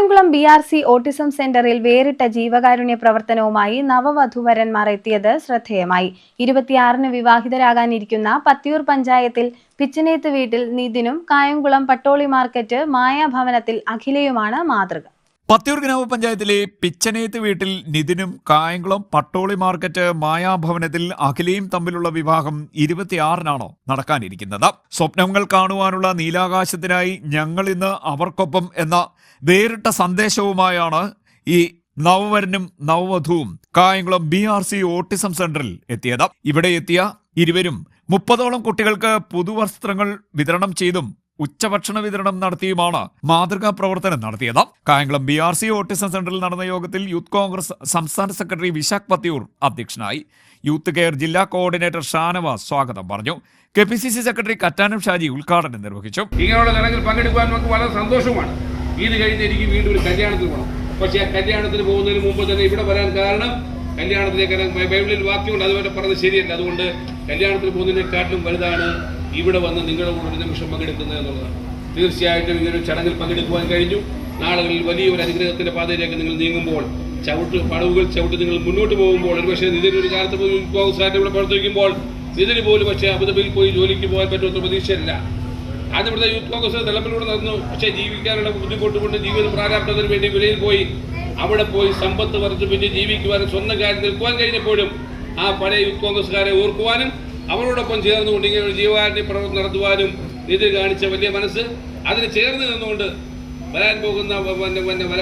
Kayamkulam BRC autism സെന്ററിൽ വേറിട്ട ജീവകാരുണ്യ പ്രവർത്തനവുമായി നവവധൂവരന്മാർ എത്തിയത് ശ്രദ്ധേയമായി. 26-ന് വിവാഹിതരാകാനിരിക്കുന്ന പത്തിയൂർ പഞ്ചായത്തിൽ പിച്ചനേത്ത് വീട്ടിൽ നിതിനും കായംകുളം പട്ടോളി മാർക്കറ്റ് മായാഭവനത്തിൽ അഖിലയുമാണ് മാതൃക. പത്തിയൂർ ഗ്രാമപഞ്ചായത്തിലെ പിച്ചനേത്ത് വീട്ടിൽ നിതിനും കായംകുളം പട്ടോളി മാർക്കറ്റ് മായാഭവനത്തിൽ അഖിലയും തമ്മിലുള്ള വിവാഹം 26-നാണ് നടക്കാനിരിക്കുന്നത്. സ്വപ്നങ്ങൾ കാണുവാനുള്ള നീലാകാശത്തിനായി ഞങ്ങൾ ഇന്ന് അവർക്കൊപ്പം എന്ന വേറിട്ട സന്ദേശവുമായാണ് ഈ നവവരനും നവവധുവും കായംകുളം BRC ഓട്ടിസം സെന്ററിൽ എത്തിയത്. ഇവിടെ എത്തിയ ഇരുവരും 30ഓളം കുട്ടികൾക്ക് പുതുവസ്ത്രങ്ങൾ വിതരണം ചെയ്തും ഉച്ചഭക്ഷണ വിതരണം നടത്തിയുമാണ് മാതൃകാ പ്രവർത്തനം നടത്തിയത്. കായംകുളം BRC ഓട്ടിസം സെന്ററിൽ നടന്ന യോഗത്തിൽ യൂത്ത് കോൺഗ്രസ് സംസ്ഥാന സെക്രട്ടറി വിശാഖ് പത്തിയൂർ അധ്യക്ഷനായി. യൂത്ത് കെയർ ജില്ലാ കോർഡിനേറ്റർ ഷാനവാസ് സ്വാഗതം പറഞ്ഞു. KPCC സെക്രട്ടറി കറ്റാനം ഷാജി ഉദ്ഘാടനം നിർവഹിച്ചു. ഇങ്ങനെയുള്ള ചടങ്ങിൽ പങ്കെടുക്കാൻ നമുക്ക് വളരെ സന്തോഷമാണ്. ഇത് കഴിഞ്ഞ് എനിക്ക് വീണ്ടും ഒരു കല്യാണത്തിന് പോകണം. പക്ഷേ ആ കല്യാണത്തിന് പോകുന്നതിന് മുമ്പ് തന്നെ ഇവിടെ വരാൻ കാരണം കല്യാണത്തിലേക്ക് ബൈബിളിൽ വാക്യമുണ്ട്, അതുപോലെ പറഞ്ഞത് ശരിയല്ല. അതുകൊണ്ട് കല്യാണത്തിന് പോകുന്നതിനെക്കാട്ടിലും വലുതാണ് ഇവിടെ വന്ന് നിങ്ങളുടെ കൂടെ ഒരു നിമിഷം പങ്കെടുക്കുന്നത് എന്നുള്ളതാണ്. തീർച്ചയായിട്ടും ഇങ്ങനൊരു ചടങ്ങിൽ പങ്കെടുക്കുവാൻ കഴിഞ്ഞു. നാളുകളിൽ വലിയൊരു അനുഗ്രഹത്തിന്റെ പാതയിലേക്ക് നിങ്ങൾ നീങ്ങുമ്പോൾ, പടവുകൾ ചവിട്ട് നിങ്ങൾ മുന്നോട്ട് പോകുമ്പോൾ, ഒരുപക്ഷെ ഇതിനൊരു കാലത്ത് പോയി ഇവിടെ പ്രവർത്തിക്കുമ്പോൾ ഇതിന് പോലും പക്ഷേ അബുദാബിയിൽ പോയി ജോലിക്ക് പോകാൻ പറ്റുമെന്ന പ്രതീക്ഷയല്ല. അത് ഇവിടുത്തെ യൂത്ത് കോൺഗ്രസ് തലപ്പിലൂടെ നടന്നു. പക്ഷേ ജീവിക്കാനുള്ള ബുദ്ധിമുട്ട് കൊണ്ട് ജീവിത പ്രാരാബ്ധത്തിന് വേണ്ടി വിലയിൽ പോയി അവിടെ പോയി സമ്പത്ത് വർദ്ധിപ്പിച്ച് ജീവിക്കുവാനും സ്വന്തം കാര്യം നിൽക്കുവാൻ കഴിഞ്ഞപ്പോഴും ആ പഴയ യൂത്ത് കോൺഗ്രസ്സുകാരെ ഓർക്കുവാനും അവരോടൊപ്പം ചേർന്നുകൊണ്ട് ഇങ്ങനെ ഒരു ജീവകാരുണ്യ പ്രവർത്തനം നടത്തുവാനും ഇത് കാണിച്ച വലിയ മനസ്സ്, അതിന് ചേർന്ന് നിന്നുകൊണ്ട് വരാൻ പോകുന്ന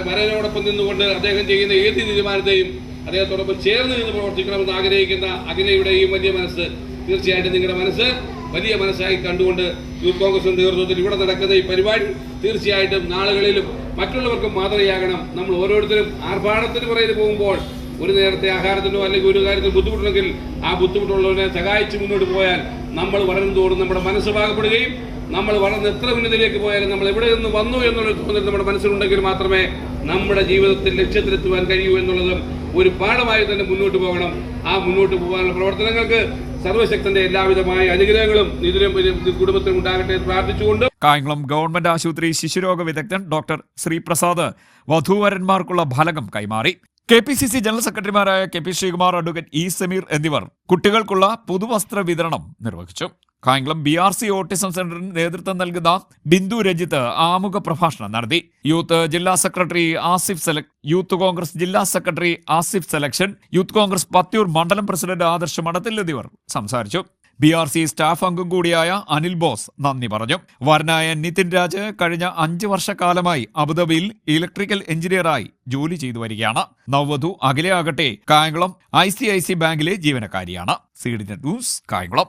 വരനോടൊപ്പം നിന്നുകൊണ്ട് അദ്ദേഹം ചെയ്യുന്ന ഏത് തീരുമാനത്തെയും അദ്ദേഹത്തോടൊപ്പം ചേർന്ന് നിന്ന് പ്രവർത്തിക്കണമെന്ന് ആഗ്രഹിക്കുന്ന അഖിലയുടെയും വലിയ മനസ്സ്, തീർച്ചയായിട്ടും നിങ്ങളുടെ മനസ്സ് വലിയ മനസ്സായി കണ്ടുകൊണ്ട് യൂത്ത് കോൺഗ്രസ് നേതൃത്വത്തിൽ ഇവിടെ നടക്കുന്ന ഈ പരിപാടി തീർച്ചയായിട്ടും നാളുകളിലും മറ്റുള്ളവർക്കും മാതൃകയാകണം. നമ്മൾ ഓരോരുത്തരും ആർഭാടത്തിന് പുറകിൽ പോകുമ്പോൾ ഒരു നേരത്തെ ആഹാരത്തിനോ അല്ലെങ്കിൽ ഒരു കാര്യത്തിൽ ബുദ്ധിമുട്ടുണ്ടെങ്കിൽ ആ ബുദ്ധിമുട്ടുള്ളവരെ സഹായിച്ച് മുന്നോട്ട് പോയാൽ നമ്മൾ വളരുന്നതോടും നമ്മുടെ മനസ്സ് പാകപ്പെടുകയും നമ്മൾ വളർന്ന് എത്ര ഉന്നതിയിലേക്ക് പോയാലും നമ്മൾ എവിടെ നിന്ന് വന്നു എന്നുള്ള തോന്നൽ നമ്മുടെ മനസ്സിലുണ്ടെങ്കിൽ മാത്രമേ നമ്മുടെ ജീവിതത്തിൽ ലക്ഷ്യത്തിലെത്തുവാൻ കഴിയൂ എന്നുള്ളതും ഒരു പാഠമായി തന്നെ മുന്നോട്ട് പോകണം. ആ മുന്നോട്ട് പോകാനുള്ള പ്രവർത്തനങ്ങൾക്ക് സർവശക്തന്റെ എല്ലാവിധമായ അനുഗ്രഹങ്ങളും ഇതിനും കുടുംബത്തിനും ഉണ്ടാകട്ടെ പ്രാർത്ഥിച്ചുകൊണ്ട് കായംകുളം ഗവൺമെന്റ് ആശുപത്രി ശിശുരോഗ വിദഗ്ധൻ ഡോക്ടർ ശ്രീപ്രസാദ് വധൂവരന്മാർക്കുള്ള ഫലകം കൈമാറി. KPCC ജനറൽ സെക്രട്ടറിമാരായ KP Sreekumar, advocate E Sameer എന്നിവർ കുട്ടികൾക്കുള്ള പുതുവസ്ത്ര വിതരണം നിർവഹിച്ചു. കായംകുളം BRC ഓട്ടിസം സെന്ററിന് നേതൃത്വം നൽകുന്ന ബിന്ദു രഞ്ജിത്ത് ആമുഖ പ്രഭാഷണം നടത്തി. യൂത്ത് ജില്ലാ സെക്രട്ടറി യൂത്ത് കോൺഗ്രസ് ജില്ലാ secretary Asif selection, youth Congress Pathiyoor മണ്ഡലം പ്രസിഡന്റ് ആദർശ് മഠത്തിൽ എന്നിവർ സംസാരിച്ചു. BRC സ്റ്റാഫ് അംഗം കൂടിയായ അനിൽ ബോസ് നന്ദി പറഞ്ഞു. വരനായ നിതിൻ രാജ് കഴിഞ്ഞ 5 വർഷക്കാലമായി അബുദാബിയിൽ ഇലക്ട്രിക്കൽ എഞ്ചിനീയറായി ജോലി ചെയ്തു വരികയാണ്. നവവധു അഖിലയാകട്ടെ കായംകുളം ICICI ബാങ്കിലെ ജീവനക്കാരിയാണ്. CDN news, Kayamkulam.